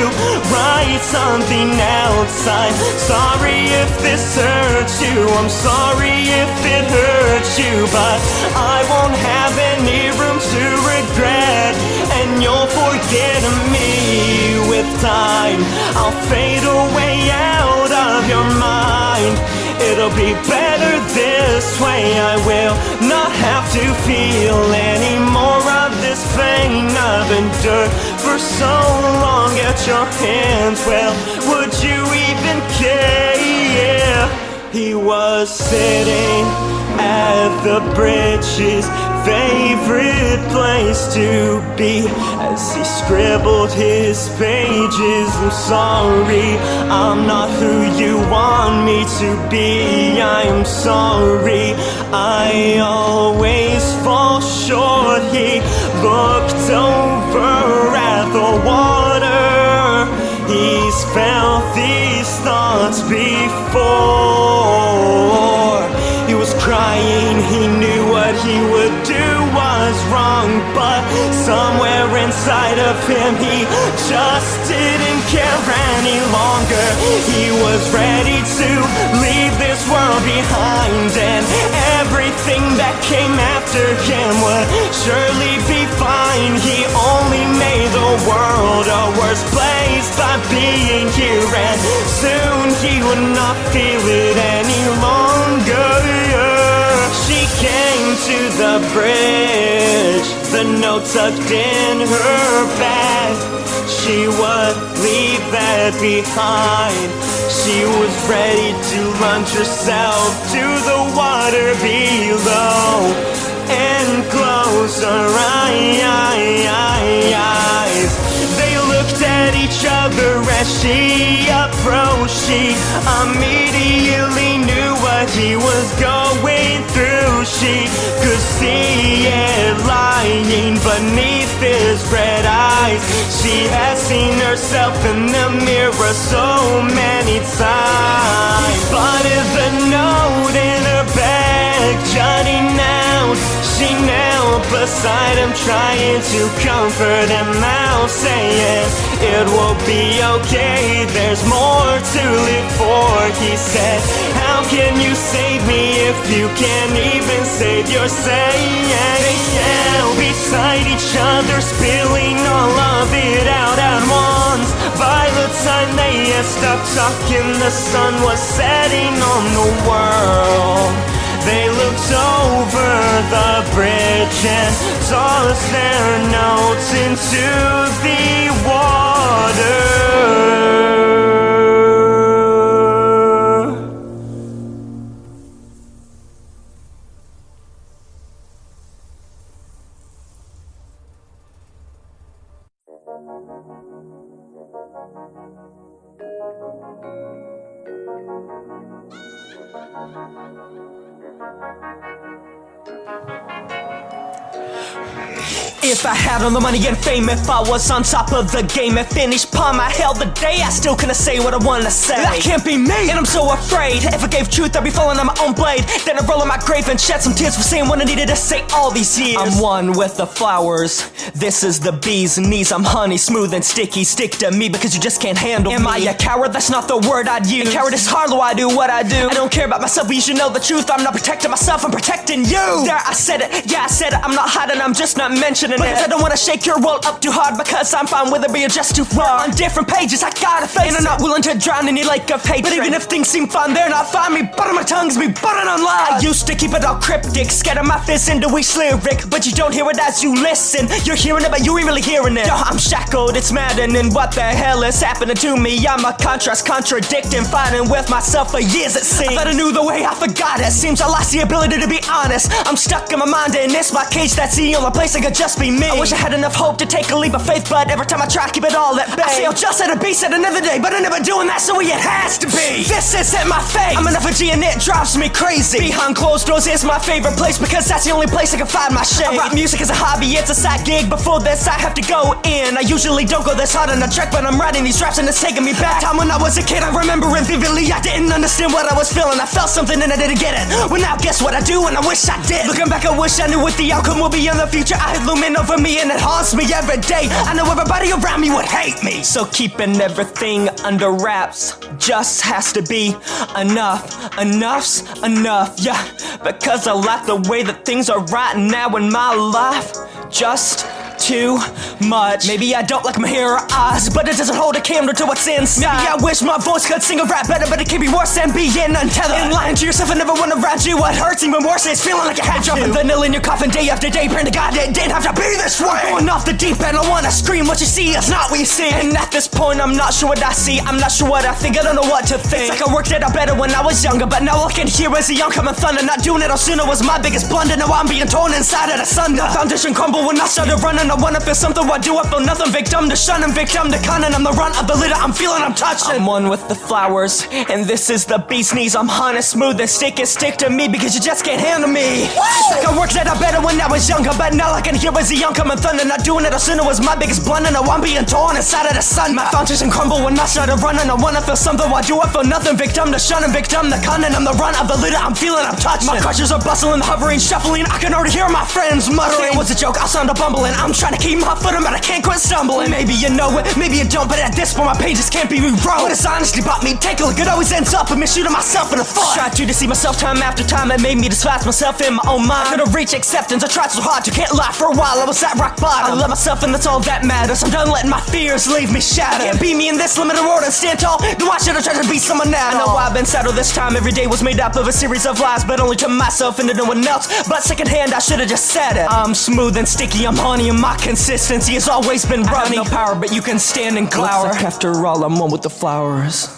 write something else. I'm sorry if this hurts you, I'm sorry if it hurts you, but I won't have any room to regret, and you'll forget me with time. I'll fade away out of your mind. It'll be better this way. I will not have to feel any more of this pain I've endured for so long at your hands, well, would you even care? He was sitting at the bridge, his favorite place to be, as he scribbled his pages. I'm sorry, I'm not who you want me to be. I'm sorry, I always fall short. He looked over at the water. He's felt these thoughts before. He was crying, he knew what he would do was wrong, but somewhere inside of him he just didn't care any longer. He was ready to leave this world behind, and everything that came after him would surely be fine. He only made the world a worse place by being here, and soon he would not feel it any longer. She came to the bridge, the note tucked in her bag. She would leave that behind. She was ready to launch herself to the water below and close her eyes. They looked at each other as she approached. She immediately knew what he was going through. She could see it lying beneath his red eyes. She had seen herself in the mirror so many times. He spotted the note in her bag, jotting out. She knelt beside him, trying to comfort him now, saying it will be okay, there's more to live for. He said, how can you save me if you can't even save yourself? They knelt beside each other, spilling all of it out at once. By the time they had stopped talking, the sun was setting on the world. They looked over the bridge and tossed their notes into the water. If I had all the money and fame, if I was on top of the game, if finished palm I held the day, I still couldn't say what I wanted to say. That can't be me, and I'm so afraid. If I gave truth, I'd be falling on my own blade. Then I'd roll in my grave and shed some tears for saying what I needed to say all these years. I'm one with the flowers, this is the bee's knees. I'm honey, smooth and sticky, stick to me because you just can't handle me. Am I a coward? That's not the word I'd use. A coward is Harlow, I do what I do. I don't care about myself, but you should know the truth. I'm not protecting myself, I'm protecting you. There, I said it, yeah I said it, I'm not hiding, I'm just not mentioning because I don't wanna shake your world up too hard, because I'm fine with it, but you're just too far. On different pages, I gotta face it, and I'm not willing to drown in your lake of hatred. But even if things seem fine, they're not fine. Me butter my tongues, me butter on lies. I used to keep it all cryptic, scatter my fists into each lyric, but you don't hear it as you listen. You're hearing it, but you ain't really hearing it. Yo, I'm shackled, it's maddening. What the hell is happening to me? I'm a contrast, contradicting, fighting with myself for years it seems. I thought I knew the way, I forgot it. Seems I lost the ability to be honest. I'm stuck in my mind and it's my cage, that's the only place I could just be me. I wish I had enough hope to take a leap of faith, but every time I try, I keep it all at bay. I say I'll just at a beast at another day, but I'm never doing that, so it has to be. This isn't my fate. I'm an effigy and it drives me crazy. Behind closed doors is my favorite place, because that's the only place I can find my shade. I write music as a hobby, it's a side gig. Before this, I have to go in. I usually don't go this hard on a track, but I'm writing these raps and it's taking me back. Time when I was a kid, I remember it vividly. I didn't understand what I was feeling. I felt something and I didn't get it. Well, now guess what I do, and I wish I did. Looking back, I wish I knew what the outcome will be in the future. I illumine over me and it haunts me every day. I know everybody around me would hate me. So keeping everything under wraps just has to be enough. Enough's enough, yeah. Because I like the way that things are right now in my life. Just too much. Maybe I don't like my hair or eyes, but it doesn't hold a candle to what's inside. Maybe I wish my voice could sing a rap better, but it can be worse than being untethered. And lying to yourself and never one around you. What hurts even worse is feeling like you had to. Dropping the nail in your coffin day after day, praying to God it didn't have to be this way. Going off the deep end, I wanna scream. What you see is not what you see. And at this point, I'm not sure what I see. I'm not sure what I think, I don't know what to think. It's like I worked it out better when I was younger, but now I can hear as a young coming thunder. Not doing it all sooner was my biggest blunder. Now I'm being torn inside of the asunder. My foundation crumbled when I started running. I wanna feel something, what do I feel? Nothing. Victim to shunning, victim to cunning. I'm the runt of the litter, I'm feeling, I'm touching. I'm one with the flowers, and this is the bee's knees. I'm honest, smooth and stick to me, because you just can't handle me. It's like I worked it out better when I was younger, but now I can hear as a young coming thunder. Not doing it all sooner was my biggest blunder. Now I'm being torn inside of the sun. My foundation crumbled when I started running. I wanna feel something, why do I feel nothing? Victim to shunning, victim to cunning. I'm the runt of the litter, I'm feeling, I'm touching. My crutches are bustling, hovering, shuffling. I can already hear my friends muttering. It was a joke, I'll sound a bumbling. I'm trying to keep my footing, but I can't quit stumbling. Maybe you know it, maybe you don't, but at this point my pages can't be rewrote. What has honesty bought me? Take a look, it always ends up in me shooting myself in the foot. Tried to deceive myself time after time, it made me despise myself in my own mind. I couldn't reach acceptance, I tried so hard to, can't lie. For a while I was at rock bottom. I love myself and that's all that matters. I'm done letting my fears leave me shattered. Can't beat me in this limited world and stand tall. No, I should've tried to be someone now. I know I've been settled this time, every day was made up of a series of lies, but only to myself and to no one else. But secondhand I should've just said it. I'm smooth and sticky, I'm honey, and my consistency has always been runny. I have no power, but you can stand and glower. Looks like after all I'm one with the flowers.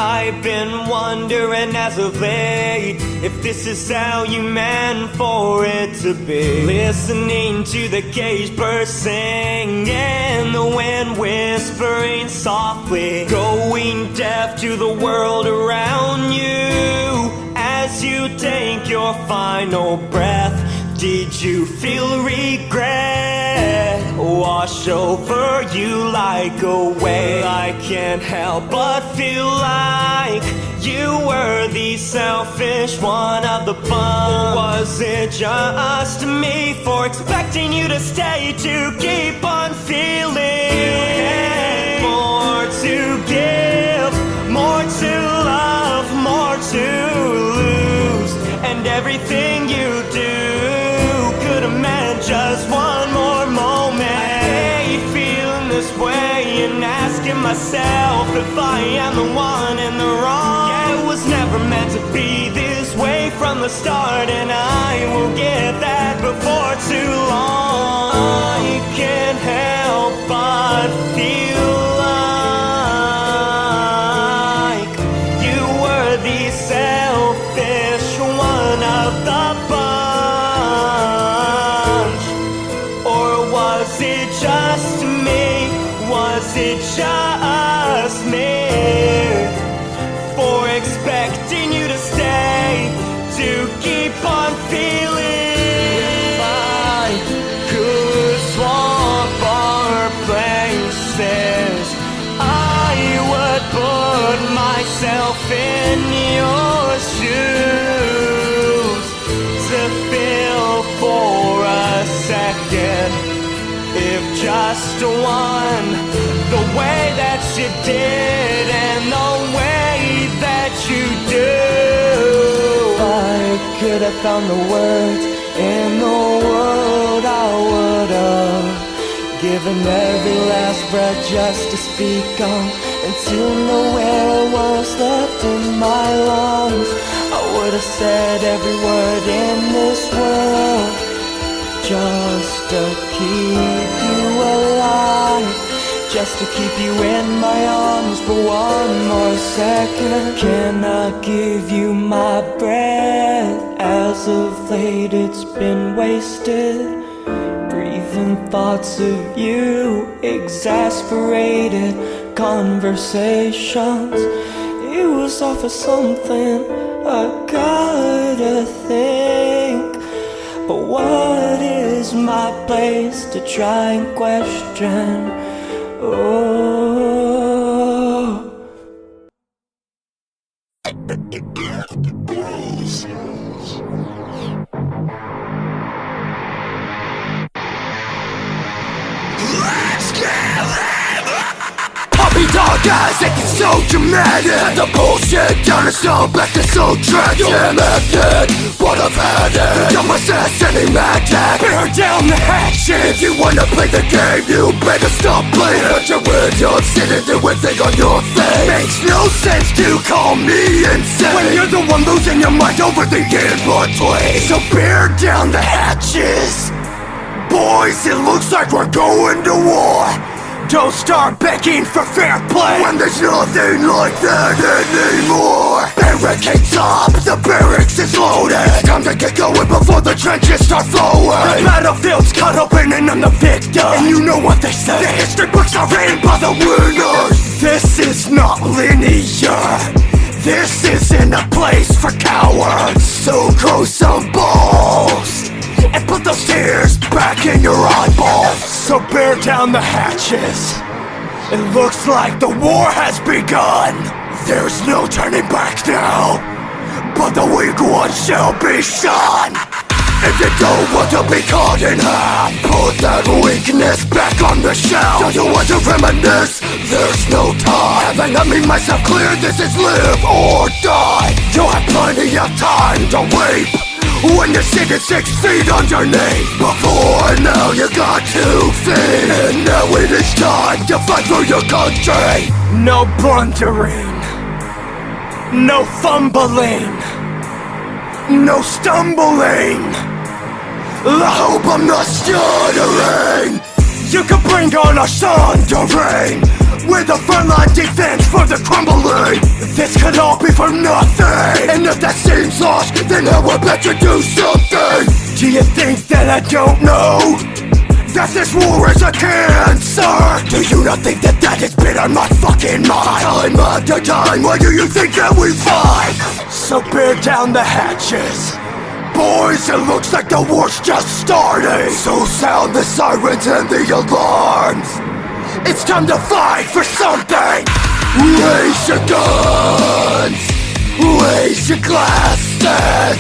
I've been wondering as of late if this is how you meant for it to be. Listening to the cage bird sing and the wind whispering softly, going deaf to the world around you as you take your final breath. Did you feel regret wash over you like a wave? I can't help but feel like you were the selfish one of the bunch. Or was it just me for expecting you to stay, to keep on feeling? You had more to give, more to love, more to lose, and everything you do could've meant just one more moment. I hate feeling this way and asking myself if I am the one in the wrong. Yeah, it was never meant to be this way from the start, and I will get that before too long. I can't help but feel like you were the selfish one of the bunch. Or was it just me? Was it just me for expecting you to stay, to keep on feeling? If I could swap our places, I would put myself in your shoes to feel for a second, if just one, the way that you did and the way that you do. If I could have found the words in the world, I would've given every last breath just to speak on, until nowhere was left in my lungs. I would've said every word in this world just to keep you alive, just to keep you in my arms for one more second. Can I give you my breath? As of late it's been wasted, breathing thoughts of you, exasperated conversations. It was all for something, I gotta think. But what is my place to try and question? Oh, Let's get live! music is so dramatic. Cut the bullshit down and stop back to so tragic. You're method, but I've had it. You're assassinating magnet. Bear down the hatches. If you wanna play the game, you better stop playing. Put your windows, sit and do a thing on your face. Makes no sense to call me insane when you're the one losing your mind over the input play. So bear down the hatches. Boys, it looks like we're going to war. Don't start begging for fair play when there's nothing like that anymore. Barricades up, the barracks is loaded. It's time to get going before the trenches start flowing. The battlefield's cut open and I'm the victim. And you know what they say, the history books are written by the winners. This is not linear. This isn't a place for cowards. So grow some balls and put those tears back in your eyeballs. So bear down the hatches. It looks like the war has begun. There's no turning back now, but the weak one shall be shot. If you don't want to be caught in half, put that weakness back on the shelf. Don't you want to reminisce? There's no time. Haven't I made myself clear? This is live or die. You have plenty of time to weep when you're sitting 6 feet underneath. Before now you got 2 feet, and now it is time to fight for your country. No blundering, no fumbling, no stumbling. I hope I'm not stuttering. You can bring on our thundering with a frontline defense for the crumbling. This could all be for nothing. And if that seems lost, then how about you do something? Do you think that I don't know that this war is a cancer? Do you not think that that has been on my fucking mind? Time after time, why do you think that we fight? So bear down the hatches. Boys, it looks like the war's just starting. So sound the sirens and the alarms. It's time to fight for something. Raise your guns, raise your glasses.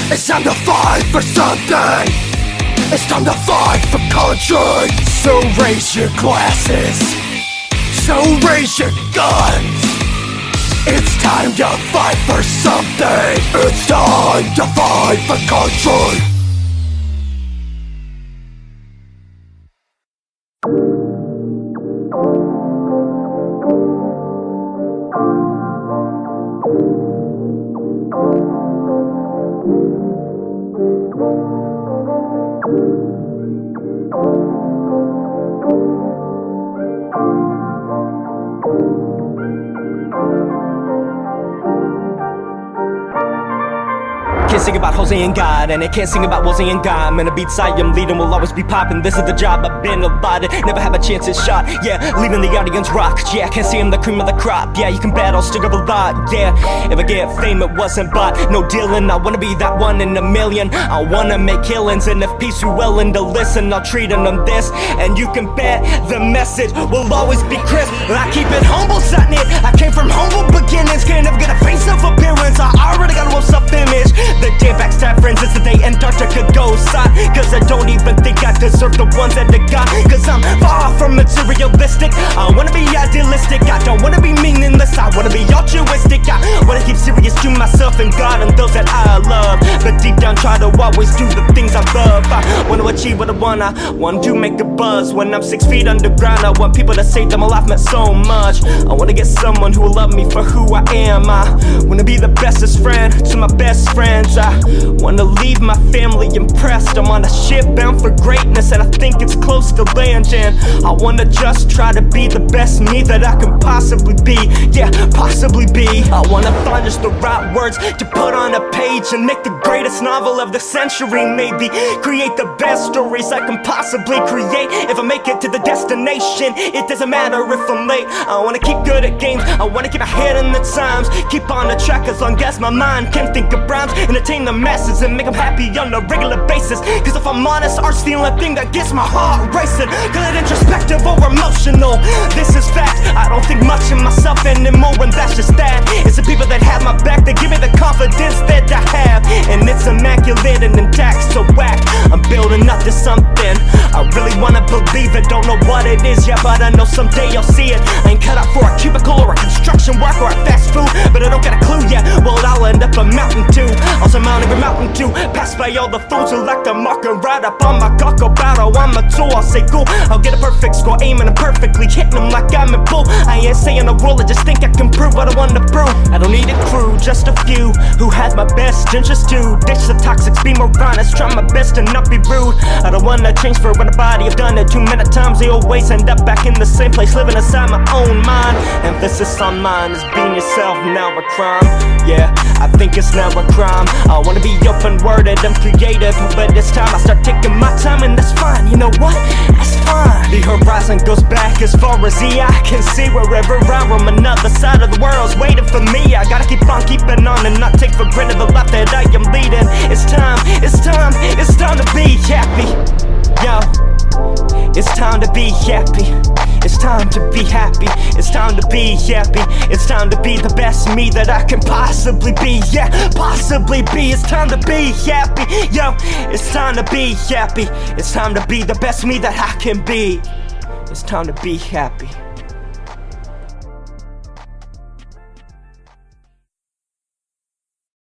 It's time to fight for something. It's time to fight for country. So raise your glasses, so raise your guns. It's time to fight for something. It's time to fight for country. Can't sing about Jose and God, and I can't sing about Jose and God. Man, the beats I am leading will always be popping. This is the job I've been allotted. Never have a chance at shot. Yeah, leaving the audience rocked. Yeah, can't see him the cream of the crop. Yeah, you can bet I'll stick up a lot. Yeah, if I get fame, it wasn't bought. No dealing. I wanna be that 1 in a million. I wanna make killings, and if peace are willing to listen, I'll treat them this. And you can bet the message will always be crisp. I keep it humble, son. I came from humble beginnings. Can't ever get a face of appearance. I already got a low self-image. The day backstab friends is the day Antarctica goes side. Cause I don't even think I deserve the ones that I got. Cause I'm far from materialistic. I wanna be idealistic. I don't wanna be meaningless. I wanna be altruistic. I wanna keep serious to myself and God and those that I love. But deep down try to always do the things I love. I wanna achieve what I want to make a buzz. When I'm 6 feet underground, I want people to say that my life meant so much. I wanna get someone who will love me for who I am. I wanna be the bestest friend to my best friends. I wanna leave my family impressed. I'm on a ship bound for greatness, and I think it's close to landing. I wanna just try to be the best me that I can possibly be. Yeah, possibly be. I wanna find just the right words to put on a page and make the greatest novel of the century. Maybe create the best stories I can possibly create. If I make it to the destination, it doesn't matter if I'm late. I wanna keep good at games. I wanna keep my head in the times. Keep on the track as long as my mind can think of rhymes. Entertain the masses and make them happy on a regular basis. Cause if I'm honest, art's the only thing that gets my heart racing. Cause it introspective or emotional, this is fact. I don't think much of myself anymore, and that's just that. It's the people that have my back that give me the confidence that I have. And it's immaculate and intact, so whack. I'm building up to something. I really wanna believe it, don't know what it is, yeah, but I know someday you'll see it. I ain't cut out for a cubicle or a construction work or a fast food, but I don't got a clue yet what I'll end up amounting to. Also mount every mountain too, pass by all the fools who like to mark and right up on my cock about how I'm a tool. I'll say cool, I'll get a perfect score, aiming and perfectly hitting them like I'm in pool. I ain't saying a rule, I just think I can prove what I want to prove. I don't need a crew, just a few who has my best interest to ditch the toxics, be more honest, try my best and not be rude. I don't wanna change for anybody, I've done it too many times. They always end up back in the same place, living inside my own mind. Emphasis on mine is being yourself, now a crime. Yeah, I think it's now a crime. I wanna be open-worded, I'm creative, but this time I start taking my time, and that's fine. You know what? That's fine. The horizon goes back as far as the eye can see. Wherever I roam, another side of the world's waiting for me. I gotta keep on keeping on and not take for granted the life that I am leading. It's time to be happy. Yo, it's time to be happy. It's time to be happy. It's time to be happy. It's time to be the best me that I can possibly be. Yeah, possibly be. It's time to be happy. Yo, it's time to be happy. It's time to be the best me that I can be. It's time to be happy.